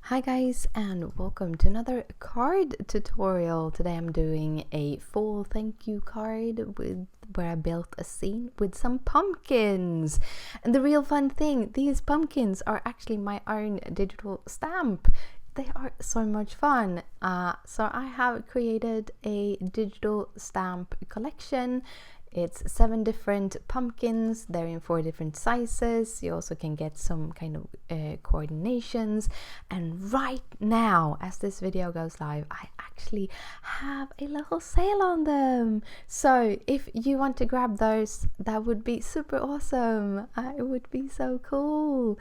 Hi guys, and welcome to another card tutorial. Today I'm doing a full thank you card where I built a scene with some pumpkins. And the real fun thing, these pumpkins are actually my own digital stamp. They are so much fun. So I have created a digital stamp collection. It's 7 different pumpkins. They're in 4 different sizes. You also can get some kind of coordinations. And right now, as this video goes live, I actually have a little sale on them. So if you want to grab those, that would be super awesome. It would be so cool.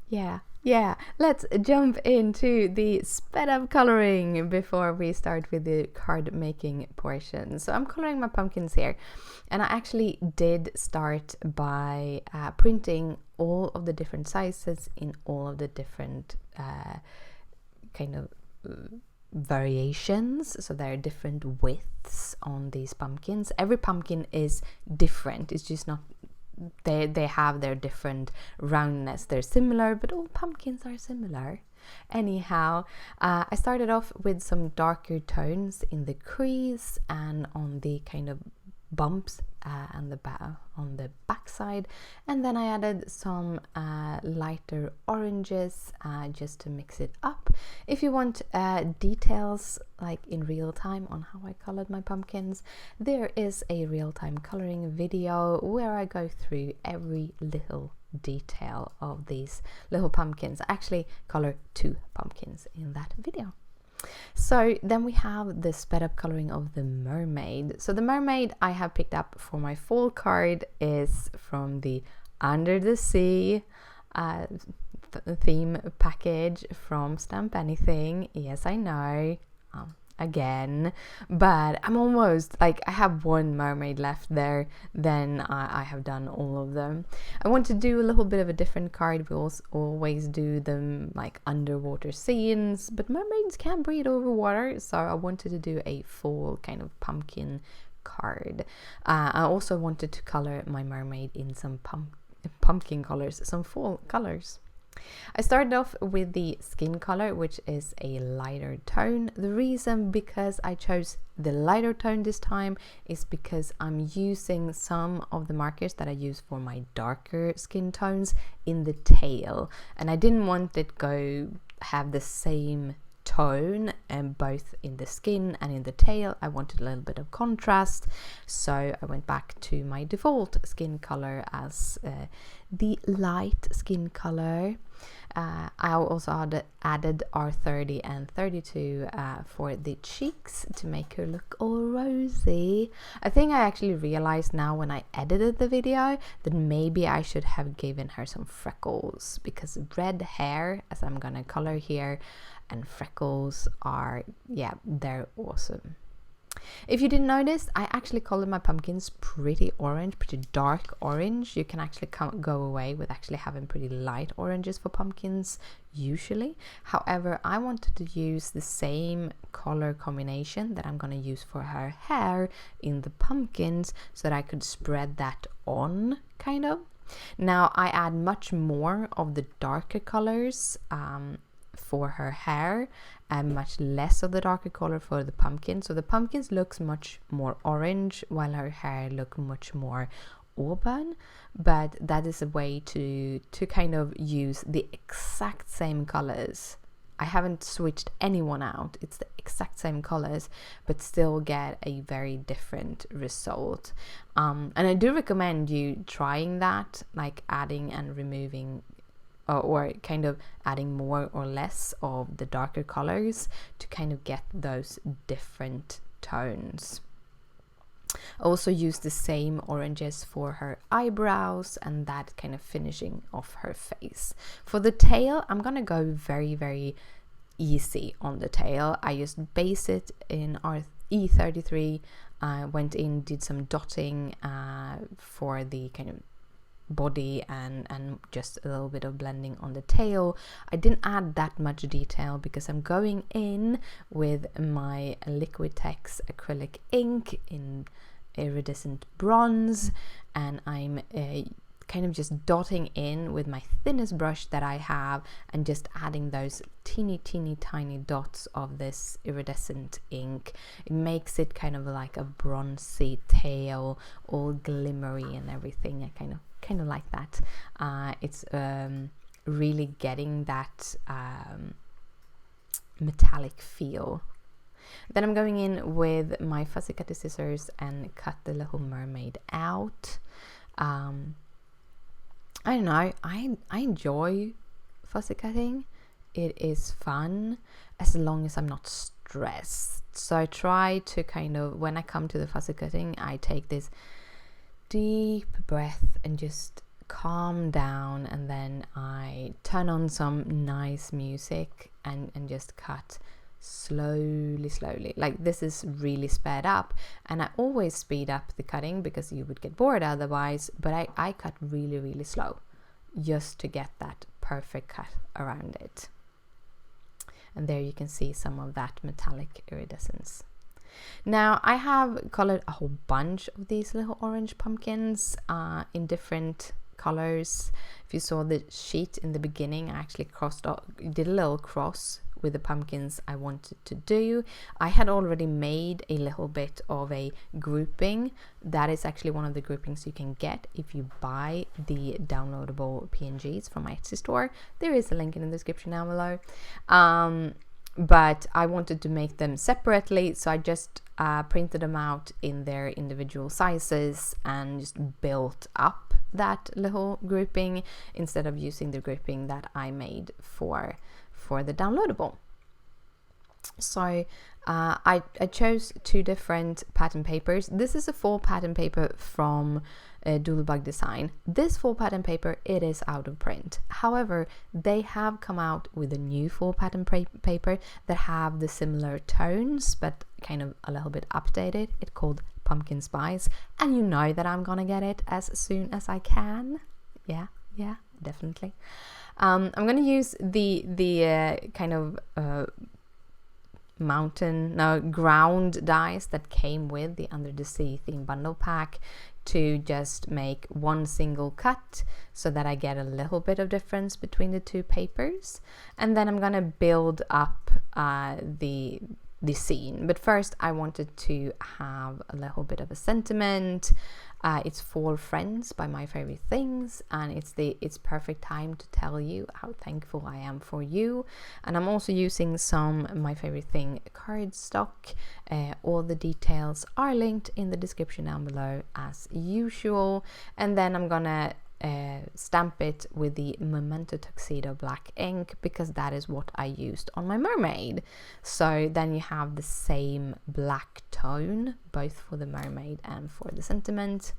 Yeah, let's jump into the sped up coloring before we start with the card making portion. So I'm coloring my pumpkins here, and I actually did start by printing all of the different sizes in all of the different kind of variations. So there are different widths on these pumpkins. Every pumpkin is different. It's just not they have their different roundness. They're similar, but all pumpkins are similar. Anyhow, I started off with some darker tones in the crease and on the kind of bumps on the back side, and then I added some lighter oranges just to mix it up. If you want details like in real time on how I colored my pumpkins, there is a real-time coloring video where I go through every little detail of these little pumpkins. I actually color 2 pumpkins in that video. So then we have the sped up coloring of the mermaid. So the mermaid I have picked up for my fall card is from the Under the Sea theme package from Stamp Anything. Yes, I know. Again, but I'm almost like I have 1 mermaid left there, then I have done all of them. I want to do a little bit of a different card. We always do them like underwater scenes, but mermaids can't breathe over water, so I wanted to do a full kind of pumpkin card. I also wanted to color my mermaid in some pumpkin colors, some fall colors. I started off with the skin color, which is a lighter tone. The reason because I chose the lighter tone this time is because I'm using some of the markers that I use for my darker skin tones in the tail, and I didn't want it have the same tone and both in the skin and in the tail. I wanted a little bit of contrast, so I went back to my default skin color as the light skin color. I also added R30 and 32 for the cheeks to make her look all rosy. I think I actually realized now when I edited the video that maybe I should have given her some freckles, because red hair, as I'm gonna color here, and freckles are, yeah, they're awesome. If you didn't notice, I actually colored my pumpkins pretty orange, pretty dark orange. You can actually go away with actually having pretty light oranges for pumpkins usually. However, I wanted to use the same color combination that I'm going to use for her hair in the pumpkins so that I could spread that on, kind of. Now I add much more of the darker colors for her hair and much less of the darker color for the pumpkin. So the pumpkins looks much more orange while her hair look much more auburn, but that is a way to kind of use the exact same colors. I haven't switched anyone out. It's the exact same colors, but still get a very different result. And I do recommend you trying that, like adding and removing or kind of adding more or less of the darker colors to kind of get those different tones. I also use the same oranges for her eyebrows and that kind of finishing off her face. For the tail, I'm gonna go very, very easy on the tail. I just base it in E33, went in, did some dotting for the kind of body and just a little bit of blending on the tail. I didn't add that much detail because I'm going in with my Liquitex acrylic ink in iridescent bronze, and I'm kind of just dotting in with my thinnest brush that I have and just adding those teeny tiny dots of this iridescent ink. It makes it kind of like a bronzy tail, all glimmery and everything. I kind of like that. It's really getting that metallic feel. Then I'm going in with my fussy cutty scissors and cut the little mermaid out. I don't know, I enjoy fussy cutting. It is fun as long as I'm not stressed. So I try to kind of, when I come to the fussy cutting, I take this deep breath and just calm down, and then I turn on some nice music and just cut slowly. Like, this is really sped up, and I always speed up the cutting because you would get bored otherwise, but I cut really slow just to get that perfect cut around it. And there you can see some of that metallic iridescence. Now I have colored a whole bunch of these little orange pumpkins in different colors. If you saw the sheet in the beginning, I actually did a little cross with the pumpkins I wanted to do. I had already made a little bit of a grouping. That is actually one of the groupings you can get if you buy the downloadable PNGs from my Etsy store. There is a link in the description down below. But I wanted to make them separately, so I just printed them out in their individual sizes and just built up that little grouping instead of using the grouping that I made for the downloadable. So I chose 2 different pattern papers. This is a full pattern paper from Doodlebug Design. This full pattern paper, it is out of print. However, they have come out with a new full pattern paper that have the similar tones but kind of a little bit updated. It's called Pumpkin Spice, and you know that I'm gonna get it as soon as I can. Yeah, definitely. I'm gonna use the kind of ground dies that came with the Under the Sea theme bundle pack to just make one single cut so that I get a little bit of difference between the 2 papers, and then I'm gonna build up the scene. But first I wanted to have a little bit of a sentiment. It's Fall Friends by My Favorite Things, and it's perfect time to tell you how thankful I am for you. And I'm also using some My Favorite Thing cardstock. All the details are linked in the description down below as usual. And then I'm gonna stamp it with the Memento Tuxedo black ink because that is what I used on my mermaid. So then you have the same black tone both for the mermaid and for the sentiment.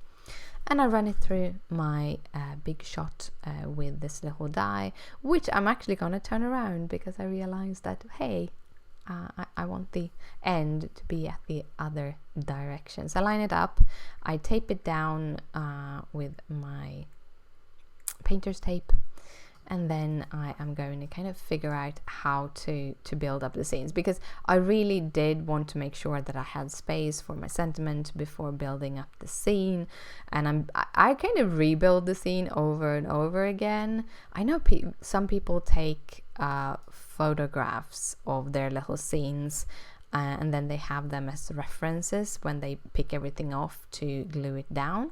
And I run it through my big shot with this little die, which I'm actually gonna turn around because I realized that, hey, I want the end to be at the other direction. So I line it up, I tape it down with my painter's tape, and then I am going to kind of figure out how to build up the scenes, because I really did want to make sure that I had space for my sentiment before building up the scene. And I kind of rebuild the scene over and over again. I know some people take photographs of their little scenes and then they have them as references when they pick everything off to glue it down.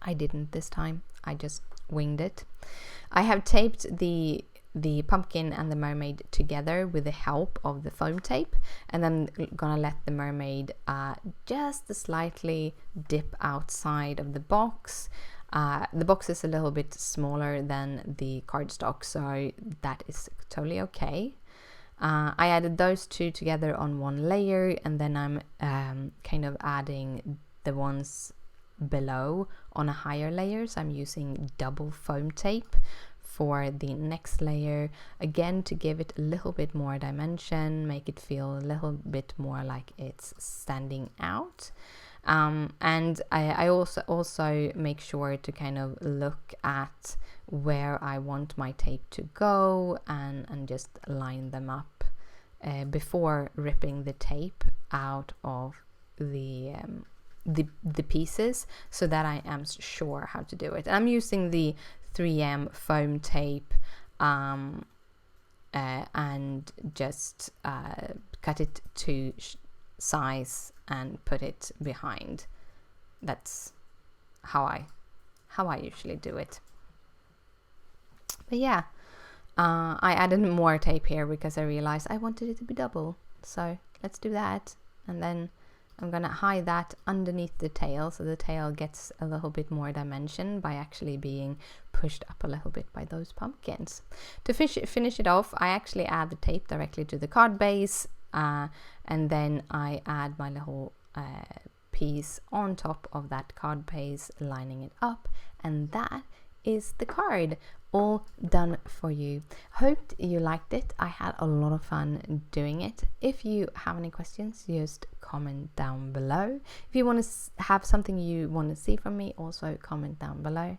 I didn't this time. I just winged it. I have taped the pumpkin and the mermaid together with the help of the foam tape, and I'm gonna let the mermaid just slightly dip outside of the box. The box is a little bit smaller than the cardstock, so that is totally okay. I added those 2 together on one layer, and then I'm kind of adding the ones below on a higher layer. So I'm using double foam tape for the next layer, again to give it a little bit more dimension, make it feel a little bit more like it's standing out. And I also make sure to kind of look at where I want my tape to go and just line them up before ripping the tape out of the the pieces so that I am sure how to do it. And I'm using the 3M foam tape and just cut it to size and put it behind. That's how I usually do it. But yeah, I added more tape here because I realized I wanted it to be double. So let's do that. And then I'm gonna hide that underneath the tail, so the tail gets a little bit more dimension by actually being pushed up a little bit by those pumpkins. To finish it off, I actually add the tape directly to the card base, and then I add my little piece on top of that card base, lining it up, and that is the card all done for you. Hope you liked it. I had a lot of fun doing it. If you have any questions, just comment down below. If you want to have something you want to see from me, also comment down below.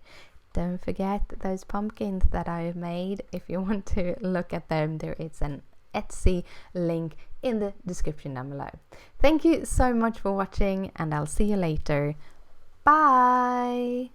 Don't forget those pumpkins that I've made. If you want to look at them, there is an Etsy link in the description down below. Thank you so much for watching, and I'll see you later. Bye!